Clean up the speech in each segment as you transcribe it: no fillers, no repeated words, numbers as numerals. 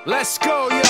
Let's go, yo.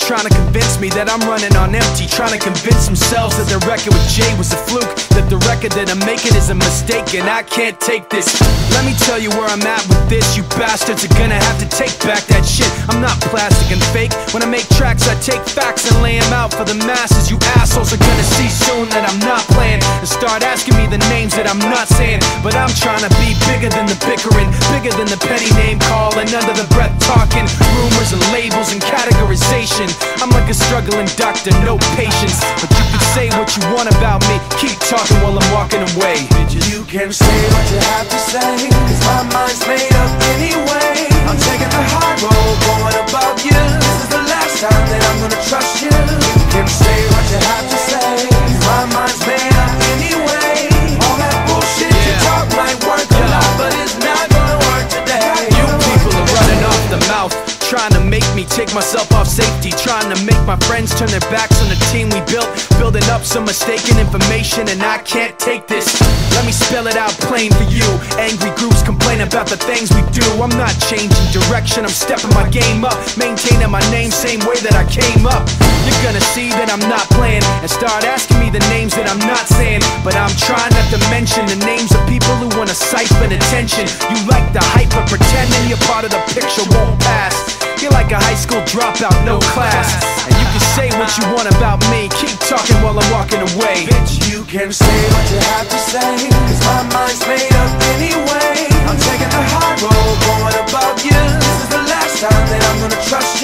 Trying to convince me that I'm running on empty, trying to convince themselves that the record with Jay was a fluke, that the record that I'm making is a mistake, and I can't take this. Let me tell you where I'm at with this. You bastards are gonna have to take back that shit. I'm not plastic and fake. When I make tracks, I take facts and lay them out for the masses. You assholes are gonna see soon that I'm not playing, and start asking me the names that I'm not saying. But I'm trying to be bigger than the bickering, bigger than the petty name calling, under the breath talking, rumors and labels and categorization. I'm like a struggling doctor, no patience. But you can say what you want about me, keep talking while I'm walking away. You can say what you have to say, cause my mind's made up anyway. I'm taking the high road, going above you. This is the last time that I'm gonna trust you. You can say what you have to say, cause my mind's made up anyway. All that bullshit you talk might work a lot, but it's not gonna work today. You people are running off the mouth, trying to make me take myself off safety, trying to make my friends turn their backs on the team we built, building up some mistaken information, and I can't take this. Let me spell it out plain for you. Angry groups complain about the things we do. I'm not changing direction, I'm stepping my game up, maintaining my name same way that I came up. You're gonna see that I'm not playing, and start asking me the names that I'm not saying. But I'm trying not to mention the names of people who wanna siphon attention. You like the hype, but pretending you're part of the picture won't pass. You're like a high school dropout, no class. And you can say what you want about me, keep talking while I'm walking away. Bitch, you can say what you have to say, cause my mind's made up anyway. I'm taking the high road, going above you. This is the last time that I'm gonna trust you.